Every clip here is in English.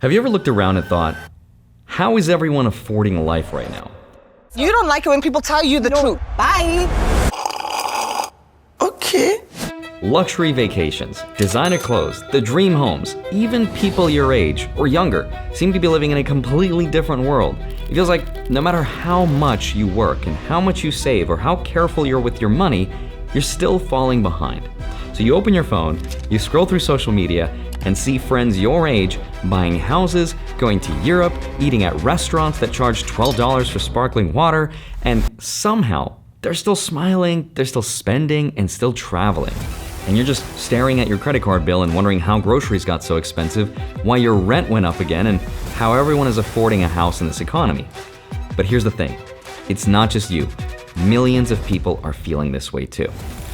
Have you ever looked around and thought, how is everyone affording life right now? You don't like it when people tell you the truth. Bye. Okay. Luxury vacations, designer clothes, the dream homes, even people your age or younger seem to be living in a completely different world. It feels like no matter how much you work and how much you save or how careful you're with your money, you're still falling behind. So you open your phone, you scroll through social media, and see friends your age buying houses, going to Europe, eating at restaurants that charge $12 for sparkling water, and somehow they're still smiling, they're still spending, and still traveling. And you're just staring at your credit card bill and wondering how groceries got so expensive, why your rent went up again, and how everyone is affording a house in this economy. But here's the thing, it's not just you. Millions of people are feeling this way too.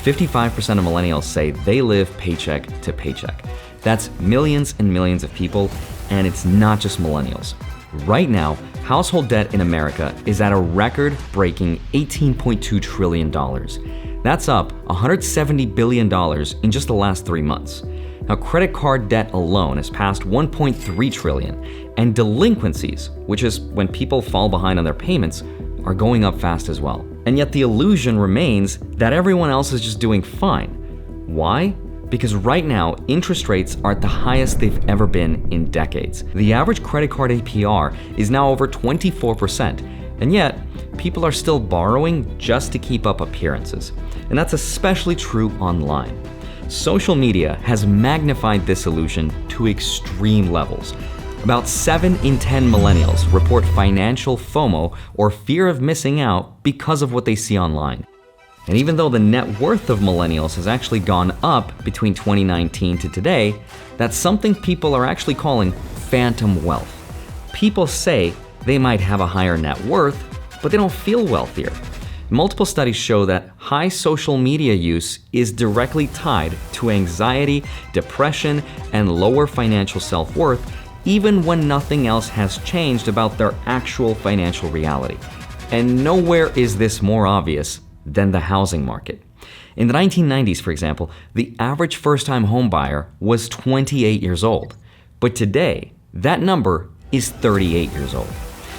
55% of millennials say they live paycheck to paycheck. That's millions and millions of people, and it's not just millennials. Right now, household debt in America is at a record-breaking $18.2 trillion. That's up $170 billion in just the last 3 months. Now, credit card debt alone has passed $1.3 trillion, and delinquencies, which is when people fall behind on their payments, are going up fast as well. And yet the illusion remains that everyone else is just doing fine. Why? Because right now, interest rates are at the highest they've ever been in decades. The average credit card APR is now over 24%, and yet people are still borrowing just to keep up appearances. And that's especially true online. Social media has magnified this illusion to extreme levels. About 7 in 10 millennials report financial FOMO, or fear of missing out, because of what they see online. And even though the net worth of millennials has actually gone up between 2019 to today, that's something people are actually calling phantom wealth. People say they might have a higher net worth, but they don't feel wealthier. Multiple studies show that high social media use is directly tied to anxiety, depression, and lower financial self-worth, even when nothing else has changed about their actual financial reality. And nowhere is this more obvious than the housing market. In the 1990s, for example, the average first-time home buyer was 28 years old. But today, that number is 38 years old.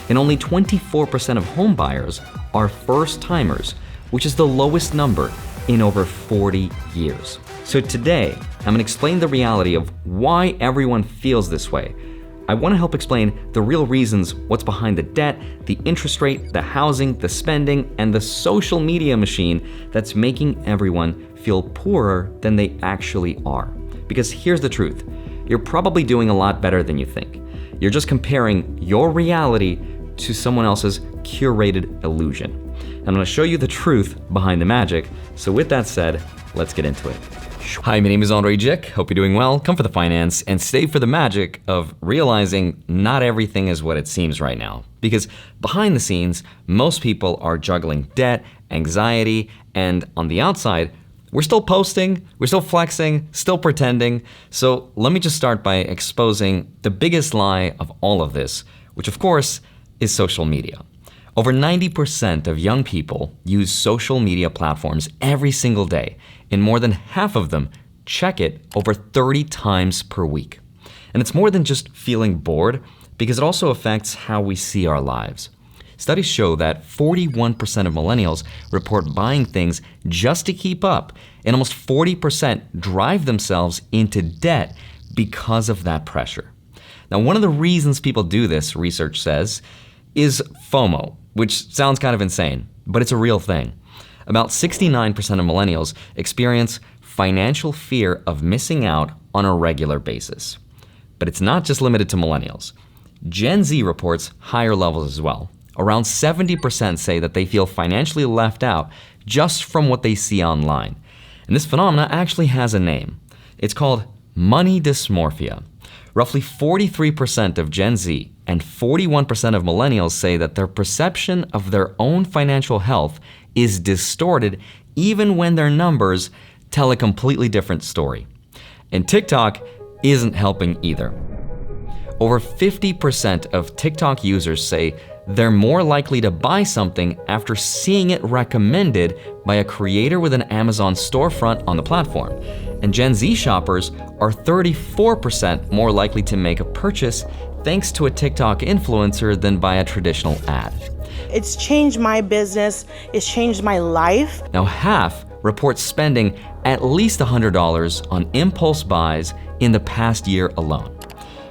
And only 24% of home buyers are first-timers, which is the lowest number in over 40 years. So today, I'm going to explain the reality of why everyone feels this way. I want to help explain the real reasons, what's behind the debt, the interest rate, the housing, the spending, and the social media machine that's making everyone feel poorer than they actually are. Because here's the truth, you're probably doing a lot better than you think. You're just comparing your reality to someone else's curated illusion. And I'm going to show you the truth behind the magic. So with that said, let's get into it. Hi, my name is Andrei Jikh. Hope you're doing well. Come for the finance and stay for the magic of realizing not everything is what it seems right now. Because behind the scenes, most people are juggling debt, anxiety, and on the outside, we're still posting, we're still flexing, still pretending. So let me just start by exposing the biggest lie of all of this, which of course is social media. Over 90% of young people use social media platforms every single day, and more than half of them check it over 30 times per week. And it's more than just feeling bored, because it also affects how we see our lives. Studies show that 41% of millennials report buying things just to keep up, and almost 40% drive themselves into debt because of that pressure. Now, one of the reasons people do this, research says, is FOMO, which sounds kind of insane, but it's a real thing. About 69% of millennials experience financial fear of missing out on a regular basis. But it's not just limited to millennials. Gen Z reports higher levels as well. Around 70% say that they feel financially left out just from what they see online. And this phenomenon actually has a name. It's called money dysmorphia. Roughly 43% of Gen Z and 41% of millennials say that their perception of their own financial health is distorted even when their numbers tell a completely different story. And TikTok isn't helping either. Over 50% of TikTok users say they're more likely to buy something after seeing it recommended by a creator with an Amazon storefront on the platform. And Gen Z shoppers are 34% more likely to make a purchase thanks to a TikTok influencer than by a traditional ad. It's changed my business, it's changed my life. Now, half report spending at least $100 on impulse buys in the past year alone.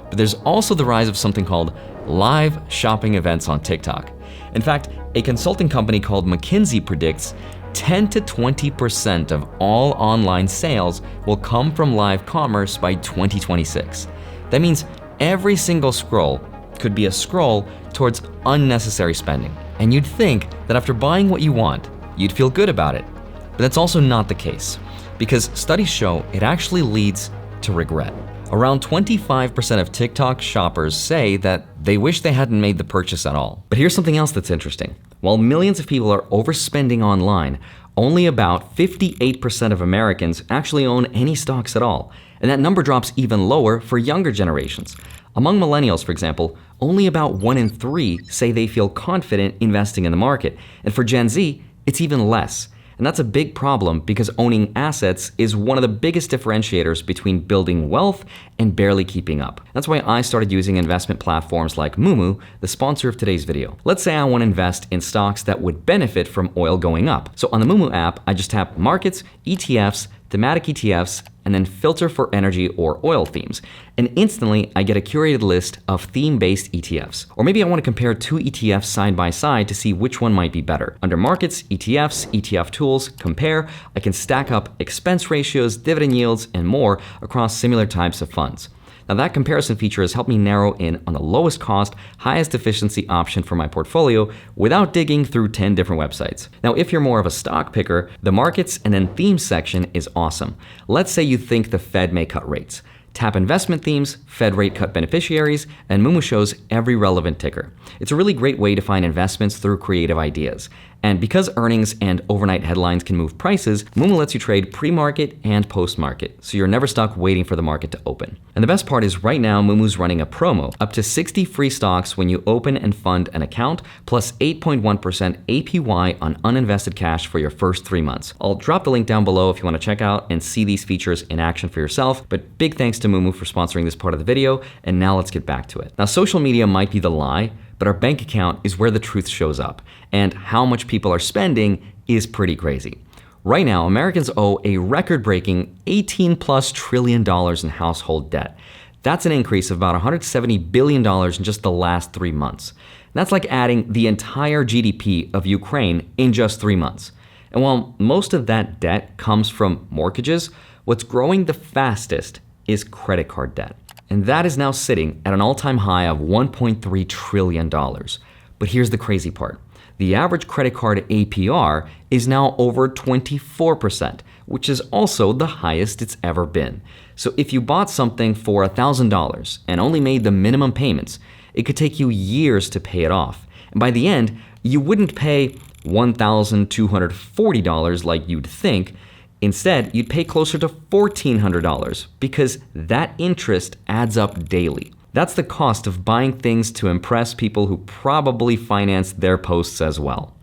But there's also the rise of something called live shopping events on TikTok. In fact, a consulting company called McKinsey predicts 10 to 20% of all online sales will come from live commerce by 2026. That means every single scroll could be a scroll towards unnecessary spending. And you'd think that after buying what you want, you'd feel good about it. But that's also not the case, because studies show it actually leads to regret. Around 25% of TikTok shoppers say that they wish they hadn't made the purchase at all. But here's something else that's interesting. While millions of people are overspending online, only about 58% of Americans actually own any stocks at all. And that number drops even lower for younger generations. Among millennials, for example, only about 1 in 3 say they feel confident investing in the market. And for Gen Z, it's even less. And that's a big problem because owning assets is one of the biggest differentiators between building wealth and barely keeping up. That's why I started using investment platforms like Moomoo, the sponsor of today's video. Let's say I want to invest in stocks that would benefit from oil going up. So on the Moomoo app, I just tap markets, ETFs, thematic ETFs, and then filter for energy or oil themes. And instantly, I get a curated list of theme-based ETFs. Or maybe I want to compare 2 ETFs side by side to see which one might be better. Under Markets, ETFs, ETF Tools, Compare, I can stack up expense ratios, dividend yields, and more across similar types of funds. Now that comparison feature has helped me narrow in on the lowest cost, highest efficiency option for my portfolio without digging through 10 different websites. Now, if you're more of a stock picker, the markets and then themes section is awesome. Let's say you think the Fed may cut rates. Tap investment themes, Fed rate cut beneficiaries, and Moomoo shows every relevant ticker. It's a really great way to find investments through creative ideas. And because earnings and overnight headlines can move prices, Moomoo lets you trade pre-market and post-market, so you're never stuck waiting for the market to open. And the best part is right now, Moomoo's running a promo, up to 60 free stocks when you open and fund an account, plus 8.1% APY on uninvested cash for your first 3 months. I'll drop the link down below if you want to check out and see these features in action for yourself, but big thanks to Moomoo for sponsoring this part of the video, and now let's get back to it. Now, social media might be the lie, but our bank account is where the truth shows up, and how much people are spending is pretty crazy. Right now, Americans owe a record-breaking $18+ trillion in household debt. That's an increase of about $170 billion in just the last 3 months. That's like adding the entire GDP of Ukraine in just 3 months. And while most of that debt comes from mortgages, what's growing the fastest is credit card debt. And that is now sitting at an all-time high of $1.3 trillion. But here's the crazy part. The average credit card APR is now over 24%, which is also the highest it's ever been. So if you bought something for $1,000 and only made the minimum payments, it could take you years to pay it off. And by the end, you wouldn't pay $1,240 like you'd think. Instead, you'd pay closer to $1,400 because that interest adds up daily. That's the cost of buying things to impress people who probably finance their posts as well.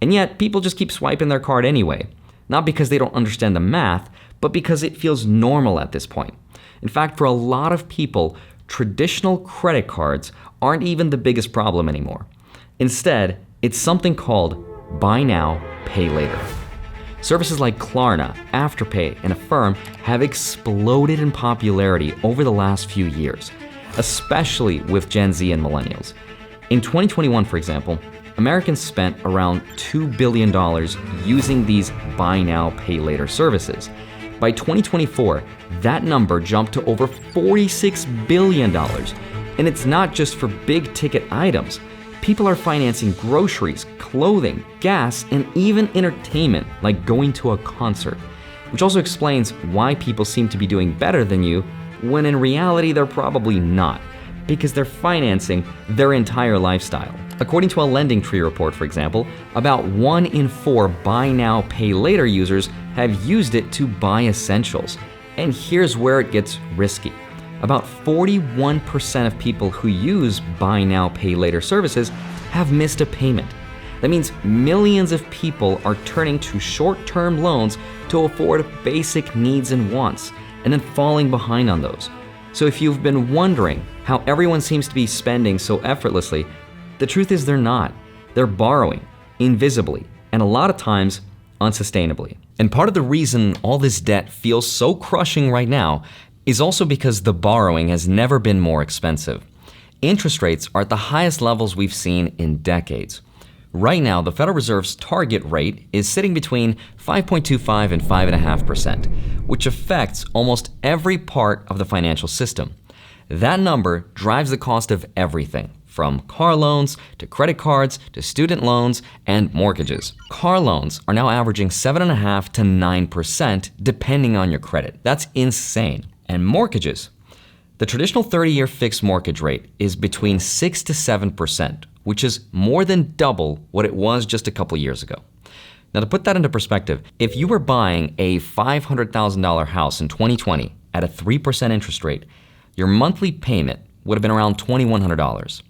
And yet, people just keep swiping their card anyway. Not because they don't understand the math, but because it feels normal at this point. In fact, for a lot of people, traditional credit cards aren't even the biggest problem anymore. Instead, it's something called buy now, pay later. Services like Klarna, Afterpay, and Affirm have exploded in popularity over the last few years, especially with Gen Z and millennials. In 2021, for example, Americans spent around $2 billion using these buy now, pay later services. By 2024, that number jumped to over $46 billion. And it's not just for big ticket items. People are financing groceries, clothing, gas, and even entertainment, like going to a concert, which also explains why people seem to be doing better than you, when in reality they're probably not, because they're financing their entire lifestyle. According to a LendingTree report, for example, about 1 in 4 buy now, pay later users have used it to buy essentials. And here's where it gets risky. About 41% of people who use buy now, pay later services have missed a payment. That means millions of people are turning to short-term loans to afford basic needs and wants, and then falling behind on those. So if you've been wondering how everyone seems to be spending so effortlessly, the truth is they're not. They're borrowing, invisibly, and a lot of times, unsustainably. And part of the reason all this debt feels so crushing right now is also because the borrowing has never been more expensive. Interest rates are at the highest levels we've seen in decades. Right now, the Federal Reserve's target rate is sitting between 5.25 and 5.5%, which affects almost every part of the financial system. That number drives the cost of everything, from car loans to credit cards to student loans and mortgages. Car loans are now averaging 7.5 to 9% depending on your credit. That's insane. And mortgages. The traditional 30-year fixed mortgage rate is between 6 to 7%, which is more than double what it was just a couple years ago. Now, to put that into perspective, if you were buying a $500,000 house in 2020 at a 3% interest rate, your monthly payment would have been around $2,100.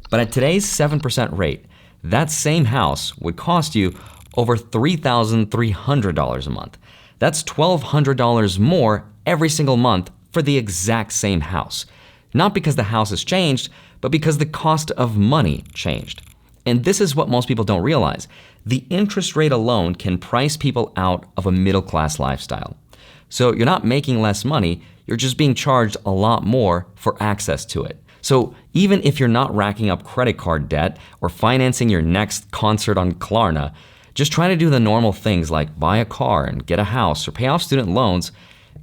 But at today's 7% rate, that same house would cost you over $3,300 a month. That's $1,200 more every single month for the exact same house. Not because the house has changed, but because the cost of money changed. And this is what most people don't realize. The interest rate alone can price people out of a middle-class lifestyle. So you're not making less money, you're just being charged a lot more for access to it. So even if you're not racking up credit card debt or financing your next concert on Klarna, just trying to do the normal things like buy a car and get a house or pay off student loans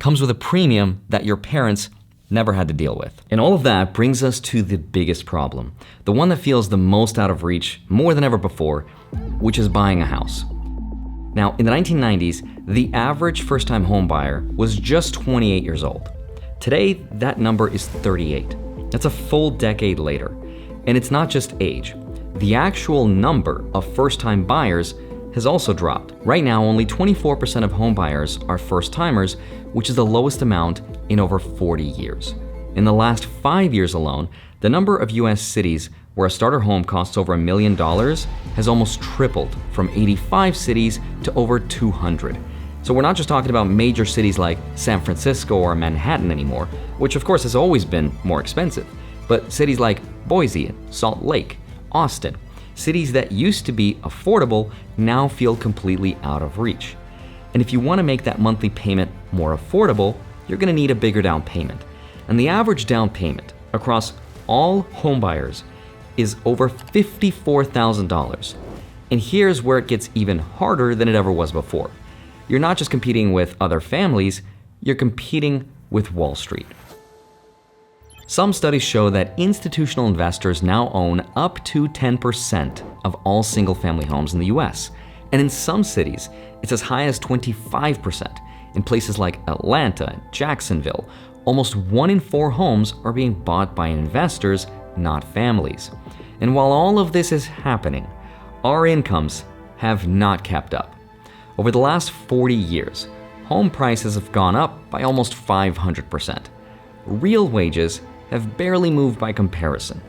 comes with a premium that your parents never had to deal with. And all of that brings us to the biggest problem, the one that feels the most out of reach more than ever before, which is buying a house. Now, in the 1990s, the average first-time home buyer was just 28 years old. Today, that number is 38. That's a full decade later. And it's not just age. The actual number of first-time buyers has also dropped. Right now, only 24% of home buyers are first-timers, which is the lowest amount in over 40 years. In the last 5 years alone, the number of US cities where a starter home costs over $1 million has almost tripled from 85 cities to over 200. So we're not just talking about major cities like San Francisco or Manhattan anymore, which of course has always been more expensive, but cities like Boise, Salt Lake, Austin, cities that used to be affordable now feel completely out of reach. And if you want to make that monthly payment more affordable, you're going to need a bigger down payment. And the average down payment across all home buyers is over $54,000. And here's where it gets even harder than it ever was before. You're not just competing with other families, you're competing with Wall Street. Some studies show that institutional investors now own up to 10% of all single-family homes in the US. And in some cities, it's as high as 25%. In places like Atlanta and Jacksonville, almost 1 in 4 homes are being bought by investors, not families. And while all of this is happening, our incomes have not kept up. Over the last 40 years, home prices have gone up by almost 500%. Real wages have barely moved by comparison.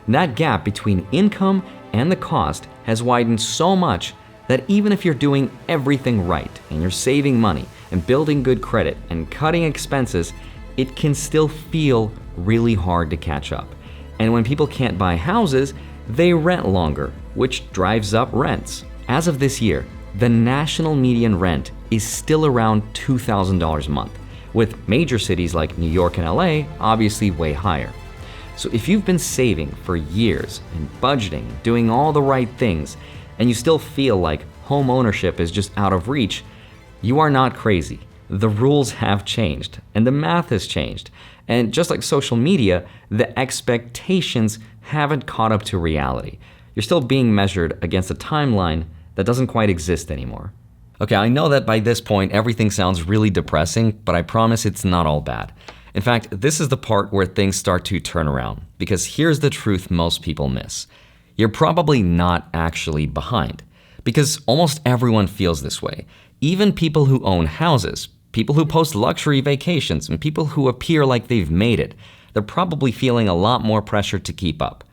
And that gap between income and the cost has widened so much that even if you're doing everything right and you're saving money and building good credit and cutting expenses, it can still feel really hard to catch up. And when people can't buy houses, they rent longer, which drives up rents. As of this year, the national median rent is still around $2,000 a month, with major cities like New York and LA obviously way higher. So if you've been saving for years and budgeting, doing all the right things, and you still feel like home ownership is just out of reach, you are not crazy. The rules have changed, and the math has changed. And just like social media, the expectations haven't caught up to reality. You're still being measured against a timeline that doesn't quite exist anymore. Okay, I know that by this point everything sounds really depressing, but I promise it's not all bad. In fact, this is the part where things start to turn around, because here's the truth most people miss. You're probably not actually behind, because almost everyone feels this way. Even people who own houses, people who post luxury vacations, and people who appear like they've made it, they're probably feeling a lot more pressure to keep up.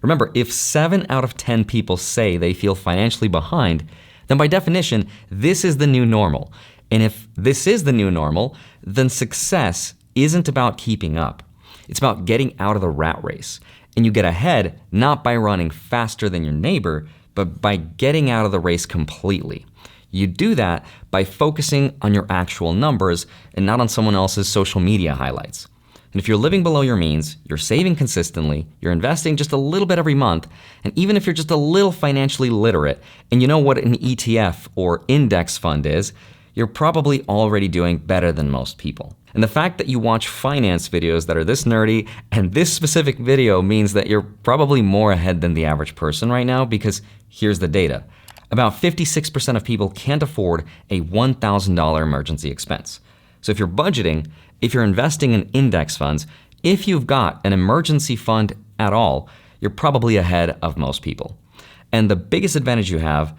Remember, if 7 out of 10 people say they feel financially behind, then by definition, this is the new normal. And if this is the new normal, then success isn't about keeping up. It's about getting out of the rat race. And you get ahead not by running faster than your neighbor, but by getting out of the race completely. You do that by focusing on your actual numbers and not on someone else's social media highlights. And if you're living below your means, you're saving consistently, you're investing just a little bit every month, and even if you're just a little financially literate and you know what an ETF or index fund is, you're probably already doing better than most people. And the fact that you watch finance videos that are this nerdy and this specific video means that you're probably more ahead than the average person right now, because here's the data. About 56% of people can't afford a $1,000 emergency expense. So if you're budgeting, if you're investing in index funds, if you've got an emergency fund at all, you're probably ahead of most people. And the biggest advantage you have,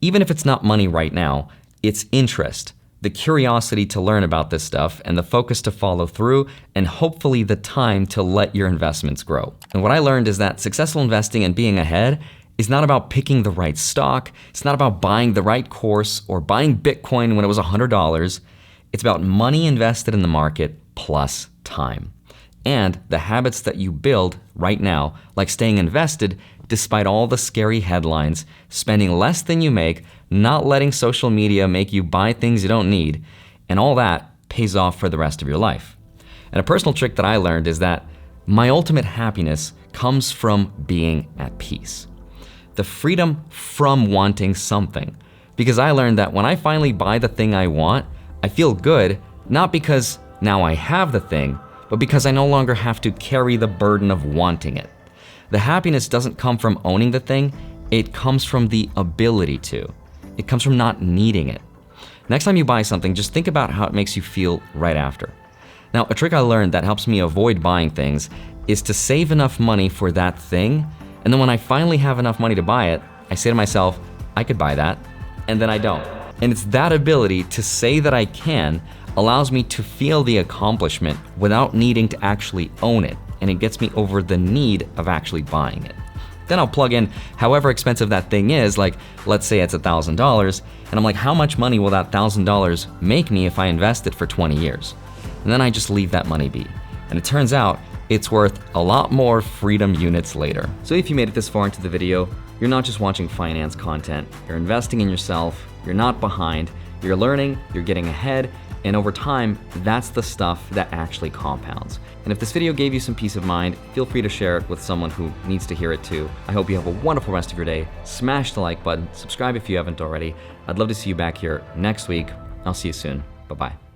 even if it's not money right now, it's interest, the curiosity to learn about this stuff, and the focus to follow through, and hopefully the time to let your investments grow. And what I learned is that successful investing and being ahead is not about picking the right stock. It's not about buying the right course or buying Bitcoin when it was $100. It's about money invested in the market plus time. And the habits that you build right now, like staying invested despite all the scary headlines, spending less than you make, not letting social media make you buy things you don't need, and all that pays off for the rest of your life. And a personal trick that I learned is that my ultimate happiness comes from being at peace. The freedom from wanting something. Because I learned that when I finally buy the thing I want, I feel good, not because now I have the thing, but because I no longer have to carry the burden of wanting it. The happiness doesn't come from owning the thing, it comes from the ability to. It comes from not needing it. Next time you buy something, just think about how it makes you feel right after. Now, a trick I learned that helps me avoid buying things is to save enough money for that thing, and then when I finally have enough money to buy it, I say to myself, I could buy that, and then I don't. And it's that ability to say that I can allows me to feel the accomplishment without needing to actually own it, and it gets me over the need of actually buying it. Then I'll plug in however expensive that thing is, like let's say it's $1,000, and I'm like, how much money will that $1,000 make me if I invest it for 20 years? And then I just leave that money be. And it turns out it's worth a lot more freedom units later. So if you made it this far into the video, you're not just watching finance content, you're investing in yourself, you're not behind, you're learning, you're getting ahead, and over time, that's the stuff that actually compounds. And if this video gave you some peace of mind, feel free to share it with someone who needs to hear it too. I hope you have a wonderful rest of your day. Smash the like button, subscribe if you haven't already. I'd love to see you back here next week. I'll see you soon. Bye-bye.